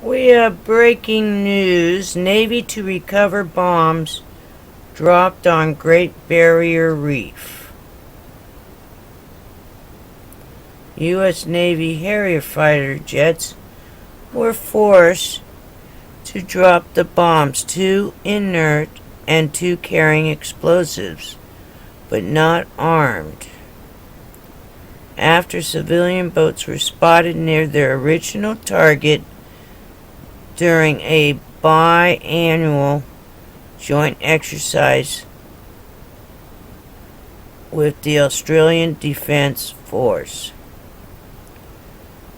We have breaking news. Navy to recover bombs dropped on Great Barrier Reef. U.S. Navy Harrier fighter jets were forced to drop the bombs, 2 inert and 2 carrying explosives, but not armed, after civilian boats were spotted near their original target during a biannual joint exercise with the Australian Defence Force.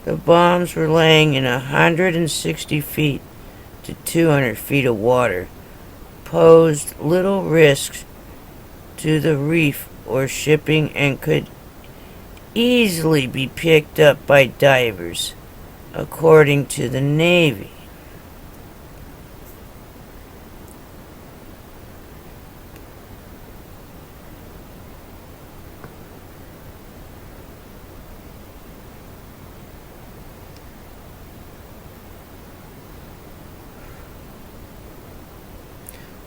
The bombs were laying in 160 feet to 200 feet of water, posed little risk to the reef or shipping, and could easily be picked up by divers, according to the Navy.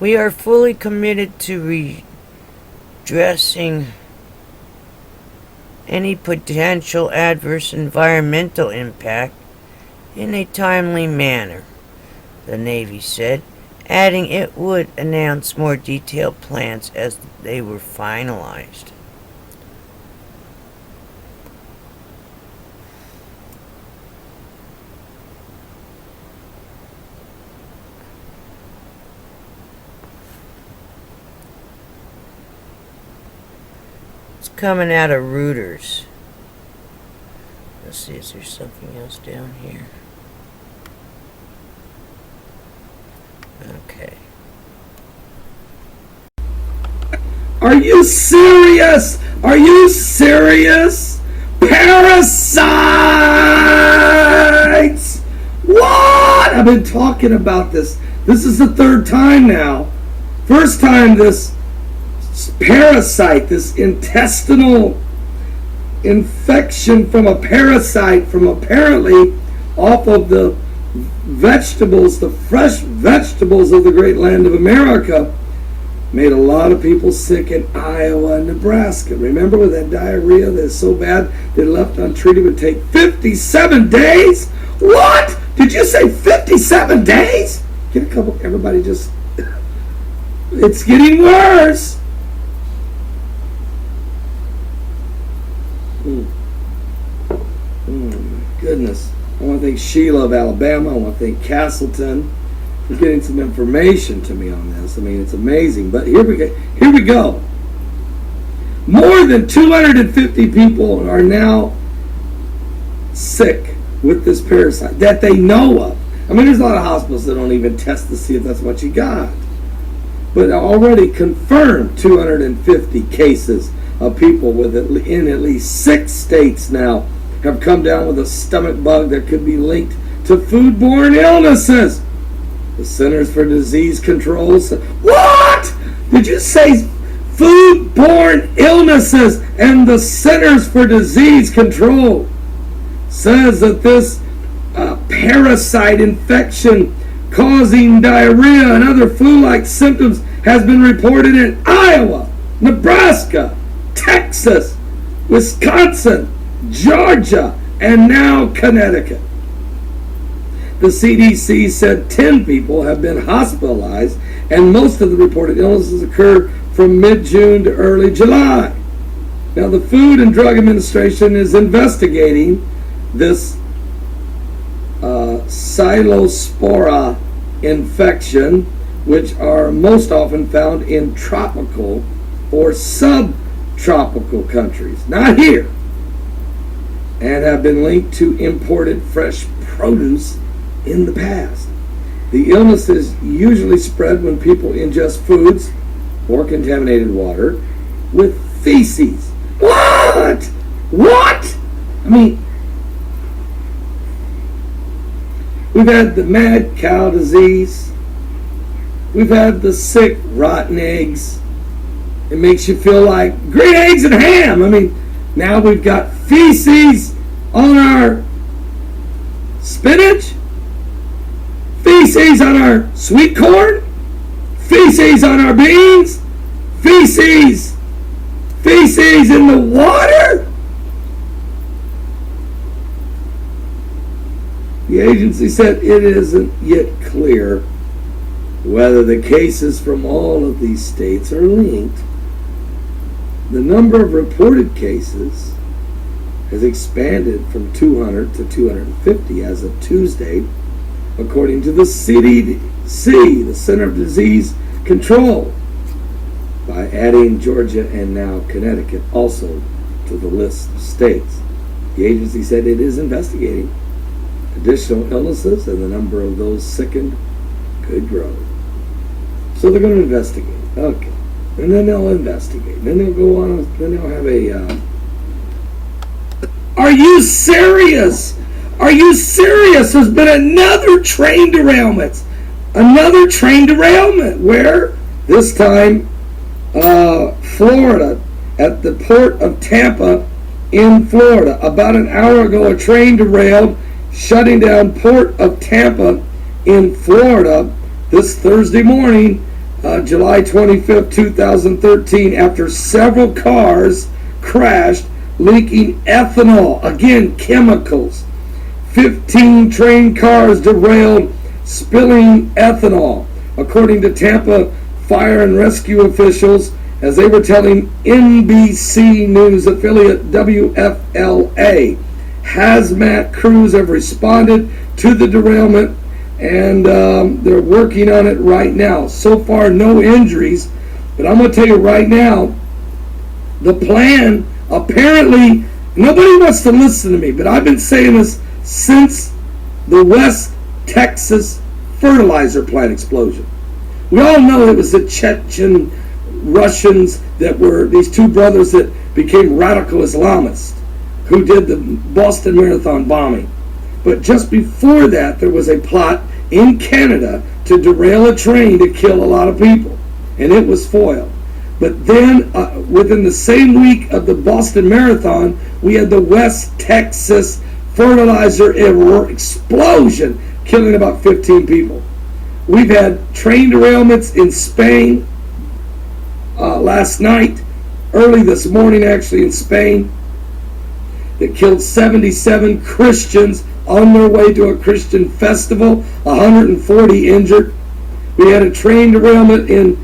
We are fully committed to redressing any potential adverse environmental impact in a timely manner, the Navy said, adding it would announce more detailed plans as they were finalized. Coming out of Reuters. Let's see, is there something else down here? Okay. Are you serious? Are you serious? Parasites! What? I've been talking about this. This is the 3rd time now. First time this parasite, this intestinal infection from a parasite from apparently off of the vegetables, the fresh vegetables of the great land of America, made a lot of people sick in Iowa and Nebraska. Remember with that diarrhea that's so bad that left untreated would take 57 days? What? Did you say 57 days? Get a couple, everybody just, it's getting worse. Goodness. I want to thank Sheila of Alabama. I want to thank Castleton for getting some information to me on this. I mean, it's amazing. But here we go. More than 250 people are now sick with this parasite that they know of. I mean, there's a lot of hospitals that don't even test to see if that's what you got. But already confirmed 250 cases of people with in at least 6 states now have come down with a stomach bug that could be linked to foodborne illnesses. The Centers for Disease Control said, what? Did you say foodborne illnesses? And the Centers for Disease Control says that this parasite infection causing diarrhea and other flu-like symptoms has been reported in Iowa, Nebraska, Texas, Wisconsin, Georgia, and now Connecticut. The CDC said 10 people have been hospitalized, and most of the reported illnesses occurred from mid-June to early July. Now, the Food and Drug Administration is investigating this Cyclospora infection, which are most often found in tropical or subtropical countries, not here, and have been linked to imported fresh produce in the past. The illness is usually spread when people ingest foods or contaminated water with feces. What? What? I mean, we've had the mad cow disease. We've had the sick, rotten eggs. It makes you feel like green eggs and ham. I mean, now we've got feces on our spinach. feces on our sweet corn, feces on our beans, feces in the water. The agency said it isn't yet clear whether the cases from all of these states are linked. The number of reported cases has expanded from 200 to 250 as of Tuesday, according to the CDC, the Center of Disease Control, by adding Georgia and now Connecticut also to the list of states. The agency said it is investigating additional illnesses, and the number of those sickened could grow. So they're going to investigate. Okay. And then they'll investigate. And then they'll go on, then they'll have a... Are you serious? Are you serious? There's been another train derailment. Another train derailment. Where? This time, Florida, at the port of Tampa in Florida. About an hour ago, a train derailed, shutting down port of Tampa in Florida this Thursday morning, July 25th, 2013, after several cars crashed, leaking ethanol, again chemicals. 15 train cars derailed, spilling ethanol, according to Tampa fire and rescue officials, as they were telling NBC News affiliate WFLA. Hazmat crews have responded to the derailment, and they're working on it right now. So far, no injuries, but I'm going to tell you right now, the plan, apparently, nobody wants to listen to me, but I've been saying this since the West Texas fertilizer plant explosion. We all know it was the Chechen Russians that were these two brothers that became radical Islamists who did the Boston Marathon bombing. But just before that, there was a plot in Canada to derail a train to kill a lot of people, and it was foiled. But then, within the same week of the Boston Marathon, we had the West Texas fertilizer explosion, killing about 15 people. We've had train derailments in Spain last night, early this morning actually in Spain, that killed 77 Christians on their way to a Christian festival, 140 injured. We had a train derailment in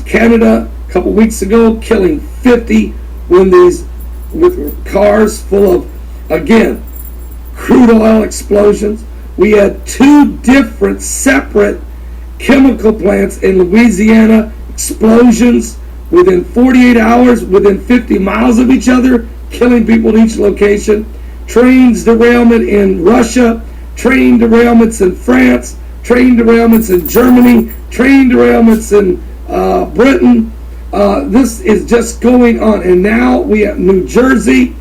Canada a couple weeks ago, killing 50 with cars full of, again, crude oil explosions. We had two different separate chemical plants in Louisiana, explosions within 48 hours, within 50 miles of each other, killing people at each location. Trains derailment in Russia, train derailments in France, train derailments in Germany, train derailments in Britain. This is just going on. And now we have New Jersey,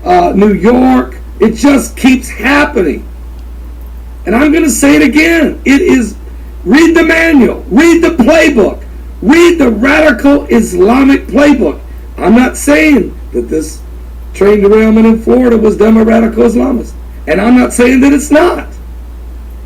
New York. It just keeps happening. And I'm going to say it again. It is, read the manual, read the playbook, read the radical Islamic playbook. I'm not saying that this train derailment in Florida was done by radical Islamists. And I'm not saying that it's not.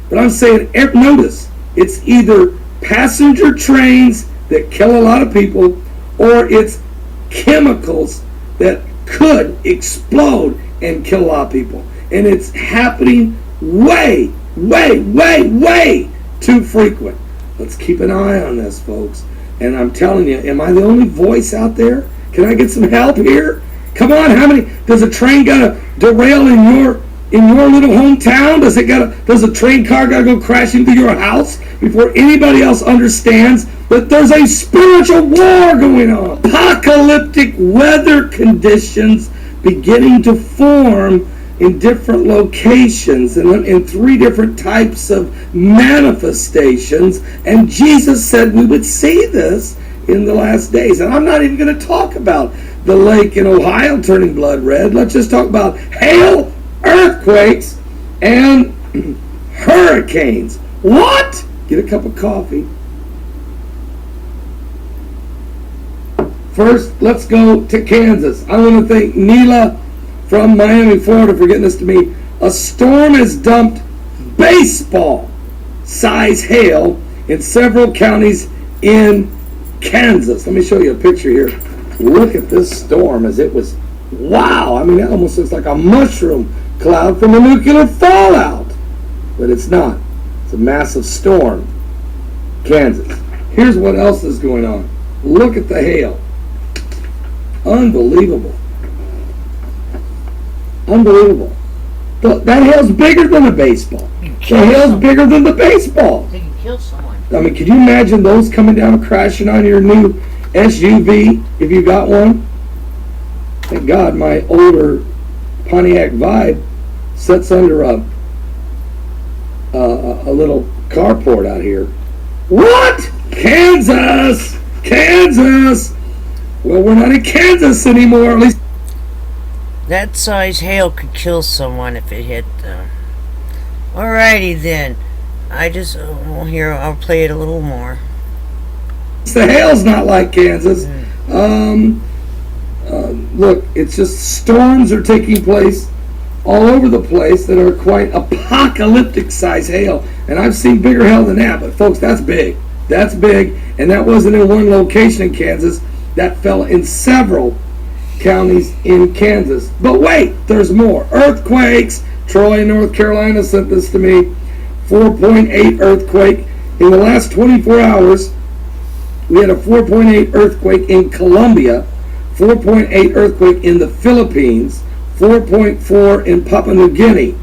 But I'm saying, notice, it's either passenger trains that kill a lot of people, or it's chemicals that could explode and kill a lot of people. And it's happening way too frequent. Let's keep an eye on this, folks. And I'm telling you, am I the only voice out there? Can I get some help here? Come on, how many? Does a train gotta derail in your little hometown? Does a train car gotta go crash into your house before anybody else understands that there's a spiritual war going on? Apocalyptic weather conditions beginning to form in different locations and in three different types of manifestations. And Jesus said we would see this in the last days. And I'm not even going to talk about the lake in Ohio turning blood red. Let's just talk about hail, earthquakes, and hurricanes. What? Get a cup of coffee. First, let's go to Kansas. I want to thank Neela from Miami, Florida for getting this to me. A storm has dumped baseball size hail in several counties in Kansas. Let me show you a picture here. Look at this storm as it was, wow, I mean, it almost looks like a mushroom cloud from a nuclear fallout. But it's not. It's a massive storm. Kansas. Here's what else is going on. Look at the hail. Unbelievable. Unbelievable. That hail's bigger than a baseball. The hail's bigger than the baseball. They can kill someone. I mean, could you imagine those coming down crashing on your new SUV if you got one? Thank God my older Pontiac Vibe sits under a little carport out here. What? Kansas! Kansas! Well, we're not in Kansas anymore, at least. That size hail could kill someone if it hit them. Alrighty then. I'll play it a little more. The hail's not like Kansas. Look, it's just storms are taking place all over the place that are quite apocalyptic size hail. And I've seen bigger hail than that, but folks, that's big. That's big, and that wasn't in one location in Kansas. That fell in several counties in Kansas. But wait, there's more. Earthquakes. Troy, North Carolina sent this to me. 4.8 earthquake. In the last 24 hours, we had a 4.8 earthquake in Colombia, 4.8 earthquake in the Philippines, 4.4 in Papua New Guinea,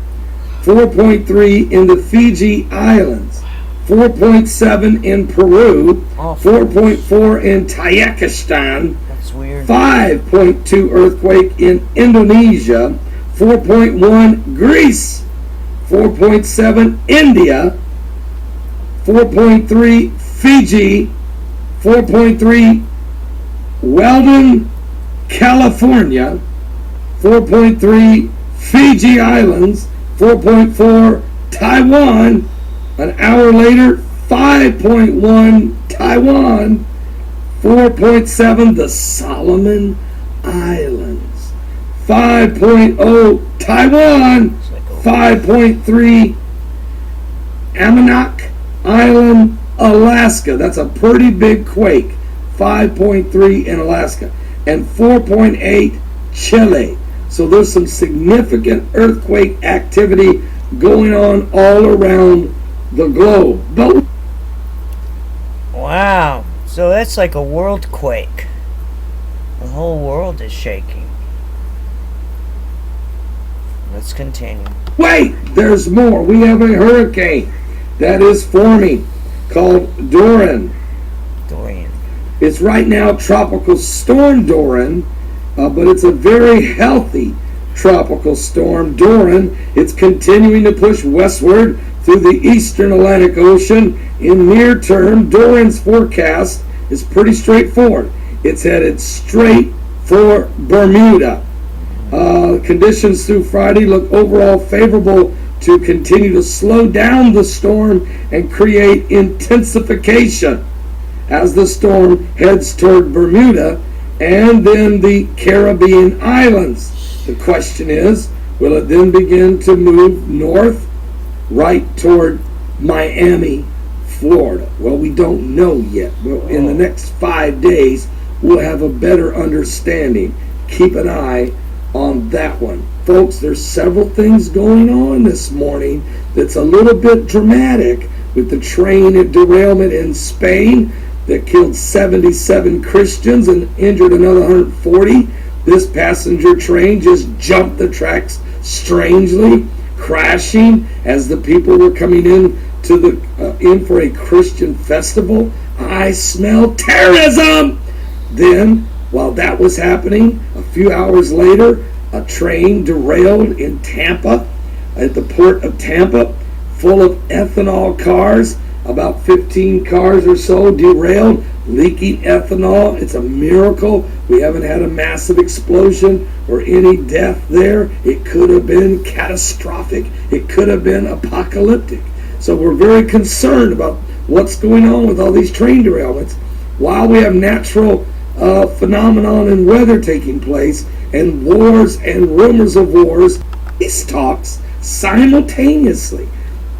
4.3 in the Fiji Islands, 4.7 in Peru, 4.4 in Tajikistan, That's weird. 5.2 earthquake in Indonesia, 4.1 Greece, 4.7 India, 4.3 Fiji, 4.3 Weldon, California, 4.3 Fiji Islands, 4.4 Taiwan. An hour later, 5.1 Taiwan, 4.7 the Solomon Islands, 5.0 Taiwan, 5.3 Amanak Island, Alaska. That's a pretty big quake. 5.3 in Alaska. And 4.8 Chile. So there's some significant earthquake activity going on all around the globe. But wow. So that's like a world quake. The whole world is shaking. Let's continue. wait, there's more. We have a hurricane that is forming called Dorian. It's right now Tropical Storm Dorian, but it's a very healthy tropical storm. Dorian, it's continuing to push westward through the eastern Atlantic Ocean. In near term, Dorian's forecast is pretty straightforward. It's headed straight for Bermuda. Conditions through Friday look overall favorable to continue to slow down the storm and create intensification as the storm heads toward Bermuda and then the Caribbean islands. The question is, will it then begin to move north right toward Miami, Florida? Well, we don't know yet. Well, in the next 5 days, we'll have a better understanding. Keep an eye on that one. Folks, there's several things going on this morning that's a little bit dramatic with the train derailment in Spain that killed 77 Christians and injured another 140. This passenger train just jumped the tracks strangely, crashing as the people were coming in to in for a Christian festival. I smell terrorism! Then, while that was happening, a few hours later, a train derailed in Tampa, at the port of Tampa, full of ethanol cars. About 15 cars or so derailed, leaking ethanol. It's a miracle we haven't had a massive explosion or any death there. It could have been catastrophic. It could have been apocalyptic. So we're very concerned about what's going on with all these train derailments while we have natural phenomenon and weather taking place and wars and rumors of wars, peace talks simultaneously.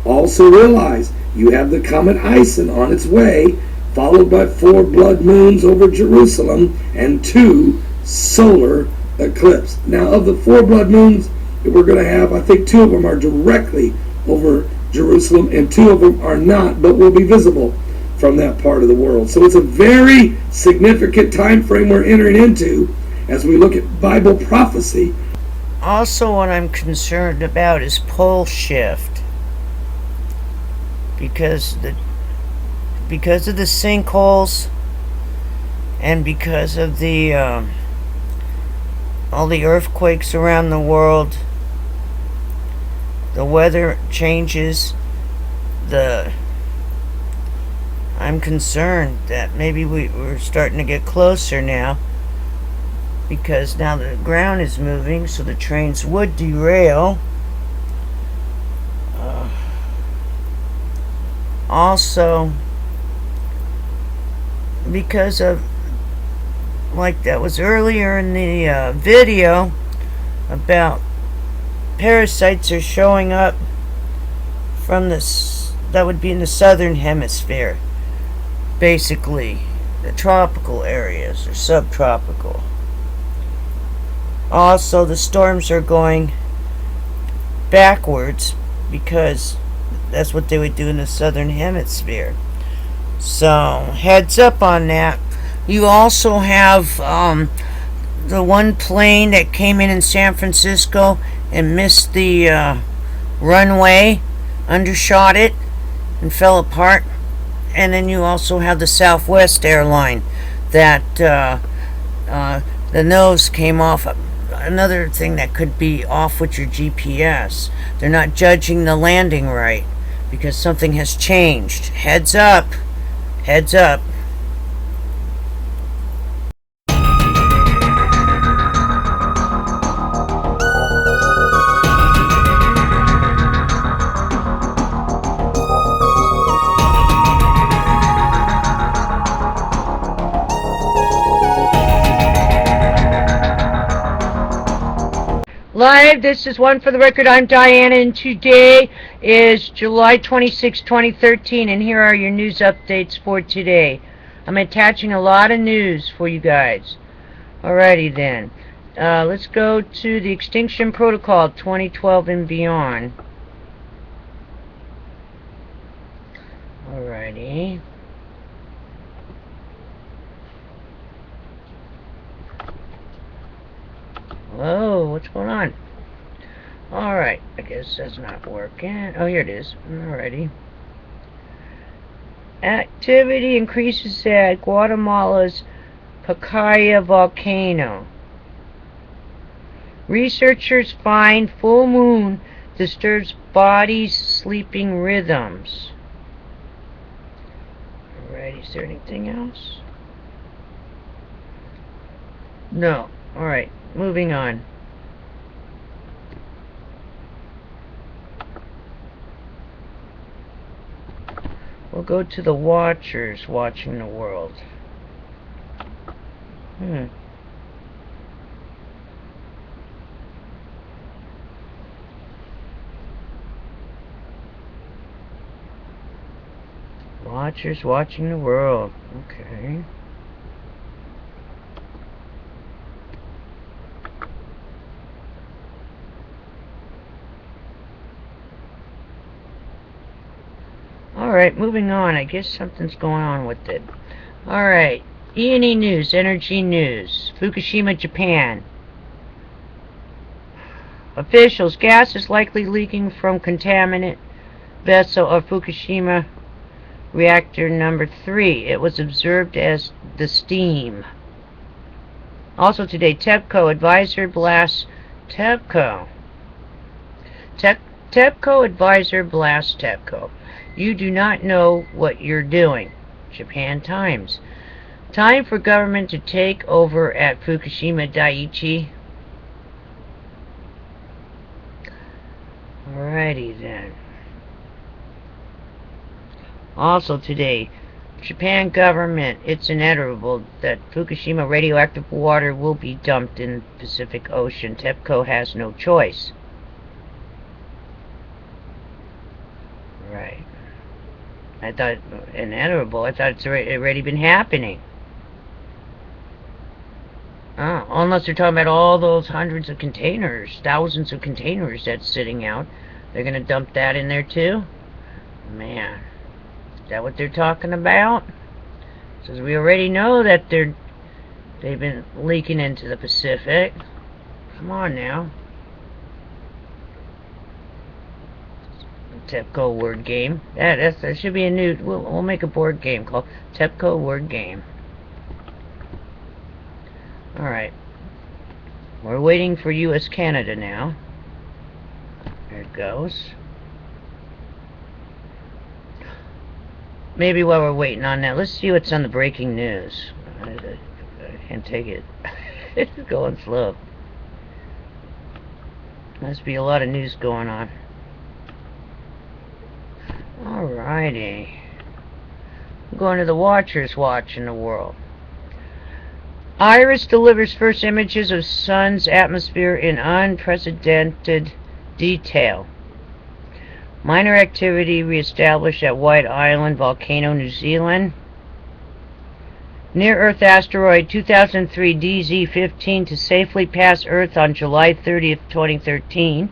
Also realize You have the comet Ison on its way, followed by 4 blood moons over Jerusalem and 2 solar eclipses. Now, of the 4 blood moons that we're going to have, I think 2 of them are directly over Jerusalem and 2 of them are not, but will be visible from that part of the world. So it's a very significant time frame we're entering into as we look at Bible prophecy. Also, what I'm concerned about is pole shift, because of the sinkholes and because of the all the earthquakes around the world. The weather changes. I'm concerned that maybe we're starting to get closer now, because now the ground is moving, so the trains would derail. Also, because of, like that was earlier in the video about parasites are showing up from that would be in the southern hemisphere, basically the tropical areas or subtropical. Also, the storms are going backwards because that's what they would do in the southern hemisphere. So, heads up on that. You also have the one plane that came in San Francisco and missed the runway, undershot it, and fell apart. And then you also have the Southwest airline that the nose came off. Another thing that could be off with your GPS. They're not judging the landing right because something has changed. Heads up. Heads up. Live, this is One for the Record. I'm Diana, and today is July 26, 2013, and here are your news updates for today. I'm attaching a lot of news for you guys. Alrighty then. Let's go to the Extinction Protocol 2012 and beyond. Alrighty. Whoa, what's going on? Alright, I guess that's not working. Oh, here it is. Alrighty. Activity increases at Guatemala's Pacaya volcano. Researchers find full moon disturbs body's sleeping rhythms. Alright, is there anything else? No. Alright. Moving on. We'll go to the watchers watching the world. Watchers watching the world. Okay. Alright, moving on. I guess something's going on with it. Alright, E&E News, Energy News, Fukushima, Japan. Officials, gas is likely leaking from contaminant vessel of Fukushima reactor number 3. It was observed as the steam. Also today, TEPCO advisor blasts TEPCO. TEPCO advisor blasts TEPCO. You do not know what you're doing. Japan Times. Time for government to take over at Fukushima Daiichi. Alrighty then. Also today, Japan government, it's inevitable that Fukushima radioactive water will be dumped in the Pacific Ocean. TEPCO has no choice. Right. I thought inedible. I thought it's already been happening. Oh, unless they're talking about all those hundreds of containers, thousands of containers that's sitting out. They're gonna dump that in there too? Man, is that what they're talking about? Because we already know that they've been leaking into the Pacific. Come on now. TEPCO word game. That should be a new. We'll make a board game called TEPCO word game. All right. We're waiting for U.S. Canada now. There it goes. Maybe while we're waiting on that, let's see what's on the breaking news. I can't take it. It's going slow. Must be a lot of news going on. Alrighty. I'm going to the Watchers Watch in the world. Iris delivers first images of sun's atmosphere in unprecedented detail. Minor activity reestablished at White Island Volcano, New Zealand. Near-Earth asteroid 2003 DZ-15 to safely pass Earth on July 30th, 2013.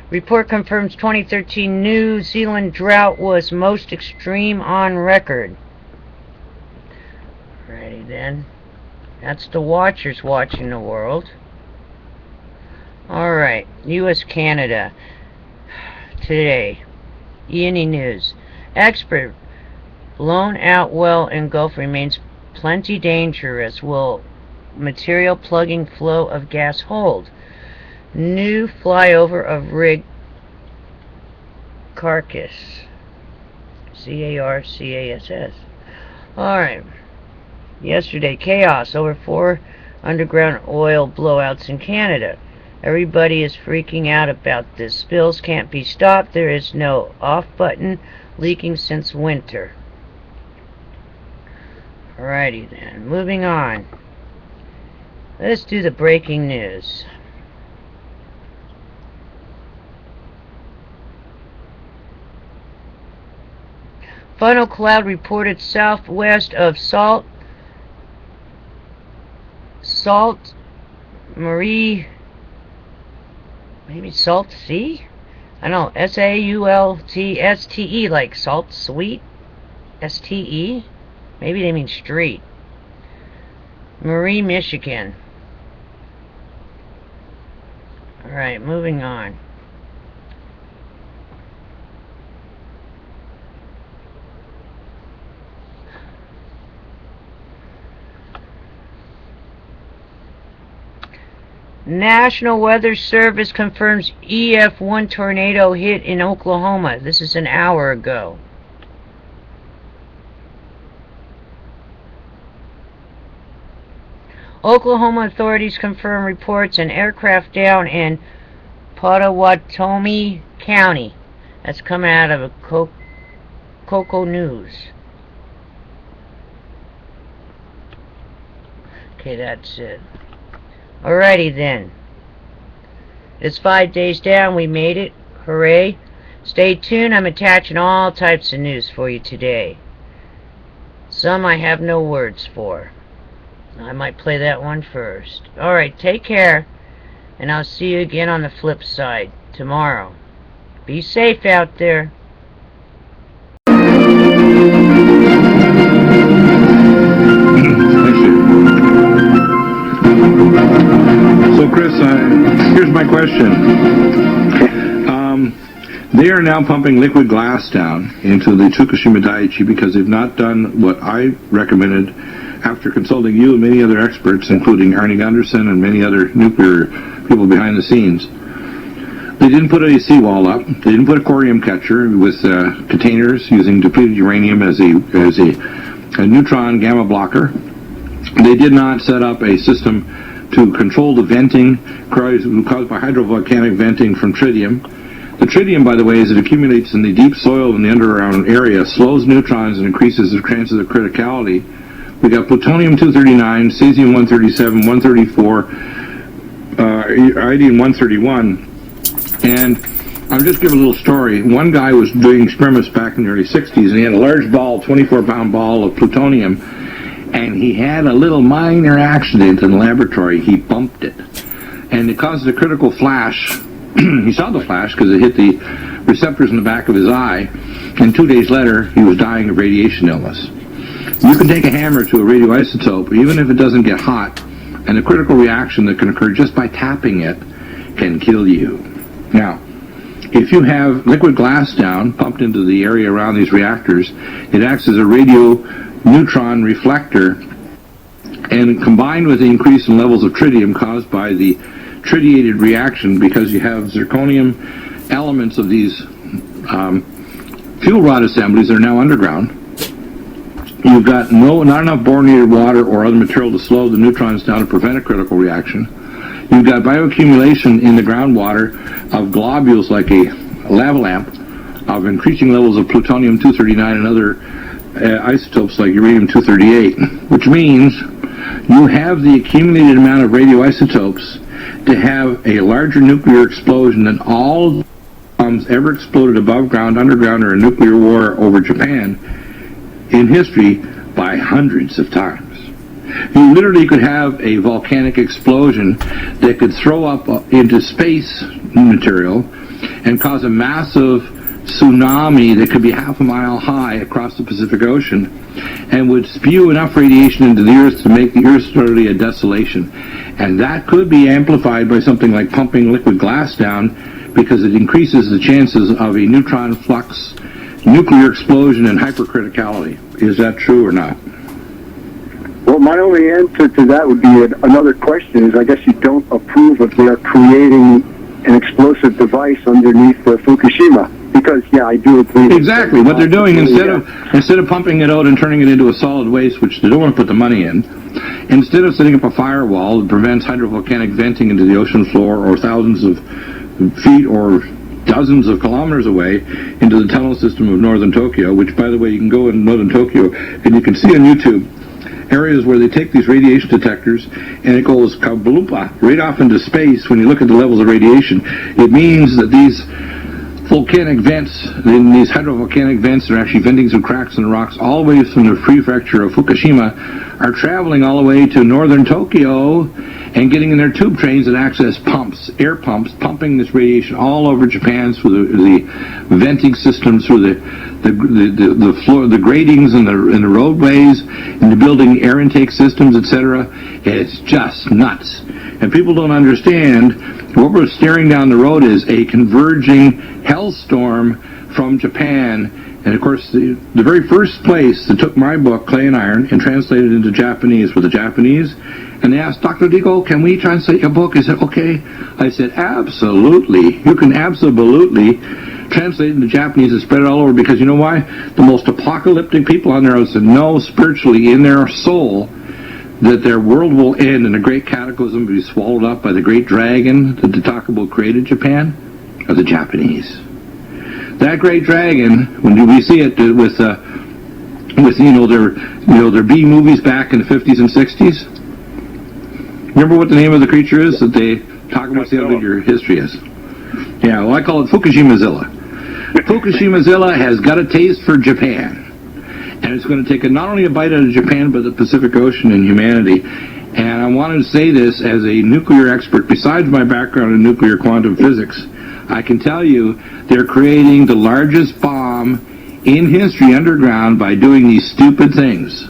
Report confirms 2013 New Zealand drought was most extreme on record. Alrighty then. That's the Watchers watching the world. Alright, U.S. Canada. Today, E&E News. Expert, blown out well in Gulf remains plenty dangerous. Will material plugging flow of gas hold? New flyover of rig carcass. C-A-R-C-A-S-S. Alright. Yesterday, chaos over 4 underground oil blowouts in Canada. Everybody is freaking out about this. Spills can't be stopped. There is no off button. Leaking since winter. Alrighty then. Moving on. Let's do the breaking news. Funnel cloud reported southwest of Sault Marie, maybe Salt Sea? I don't know, S-A-U-L-T-S-T-E, like Salt Sweet? S-T-E? Maybe they mean street. Marie, Michigan. Alright, moving on. National Weather Service confirms EF1 tornado hit in Oklahoma. This is an hour ago. Oklahoma authorities confirm reports an aircraft down in Pottawatomie County. That's coming out of a Coco News. Okay, that's it. Alrighty then. It's 5 days down. We made it. Hooray. Stay tuned. I'm attaching all types of news for you today. Some I have no words for. I might play that one first. Alright, take care. And I'll see you again on the flip side tomorrow. Be safe out there. So Chris, here's my question. They are now pumping liquid glass down into the Fukushima Daiichi because they've not done what I recommended after consulting you and many other experts, including Arnie Gunderson and many other nuclear people behind the scenes. They didn't put a seawall up. They didn't put a corium catcher with containers using depleted uranium as a neutron gamma blocker. They did not set up a system to control the venting caused by hydrovolcanic venting from tritium. The tritium, by the way, as it accumulates in the deep soil in the underground area, slows neutrons and increases the chances of criticality. We got plutonium-239, cesium-137, 134, iodine-131, and I'll just give a little story. One guy was doing experiments back in the early 60s, and he had a large ball, 24-pound ball of plutonium, and he had a little minor accident in the laboratory. He bumped it, and it caused a critical flash. He saw the flash because it hit the receptors in the back of his eye, and 2 days later, he was dying of radiation illness. You can take a hammer to a radioisotope, even if it doesn't get hot, and a critical reaction that can occur just by tapping it can kill you. Now, if you have liquid glass down pumped into the area around these reactors, it acts as a radio neutron reflector, and combined with the increase in levels of tritium caused by the tritiated reaction, because you have zirconium elements of these fuel rod assemblies that are now underground, you've got not enough borinated water or other material to slow the neutrons down to prevent a critical reaction. You've got bioaccumulation in the groundwater of globules like a lava lamp of increasing levels of plutonium-239 and other isotopes like uranium-238, which means you have the accumulated amount of radioisotopes to have a larger nuclear explosion than all bombs ever exploded above ground, underground, or a nuclear war over Japan in history by hundreds of times. You literally could have a volcanic explosion that could throw up into space material and cause a massive tsunami that could be half a mile high across the Pacific Ocean and would spew enough radiation into the Earth to make the Earth literally a desolation. And that could be amplified by something like pumping liquid glass down, because it increases the chances of a neutron flux, nuclear explosion, and hypercriticality. Is that true or not? Well, my only answer to that would be another question is, I guess you don't approve of their creating an explosive device underneath Fukushima. Because, yeah, I do agree. Exactly. What they're doing, instead of pumping it out and turning it into a solid waste, which they don't want to put the money in, instead of setting up a firewall that prevents hydrovolcanic venting into the ocean floor or thousands of feet or dozens of kilometers away into the tunnel system of northern Tokyo, which, by the way, you can go in northern Tokyo and you can see on YouTube areas where they take these radiation detectors and it goes kabloopa right off into space. When you look at the levels of radiation, it means that these volcanic vents, in these hydrovolcanic vents, are actually venting some cracks in the rocks all the way from the prefecture of Fukushima, are traveling all the way to northern Tokyo and getting in their tube trains that access pumps, air pumps, pumping this radiation all over Japan through the venting systems, through the floor, the gratings and the roadways, and the building air intake systems, etc. It's just nuts. And people don't understand what we're staring down the road is a converging hellstorm from Japan. And of course, the very first place that took my book, Clay and Iron, and translated it into Japanese were the Japanese. And they asked, Dr. Deagle, can we translate your book? I said, okay. I said, absolutely. You can absolutely translate it into Japanese and spread it all over, because you know why? The most apocalyptic people on there said, know spiritually in their soul that their world will end and a great cataclysm will be swallowed up by the great dragon that the Takabo created Japan, are the Japanese. That great dragon, when we see it with their B movies back in the 50s and 60s. Remember what the name of the creature is that they talk about? See how good your history is. Yeah, well, I call it Fukushima-zilla. Fukushima-zilla has got a taste for Japan. And it's going to take not only a bite out of Japan, but the Pacific Ocean and humanity. And I wanted to say this as a nuclear expert. Besides my background in nuclear quantum physics, I can tell you they're creating the largest bomb in history underground by doing these stupid things.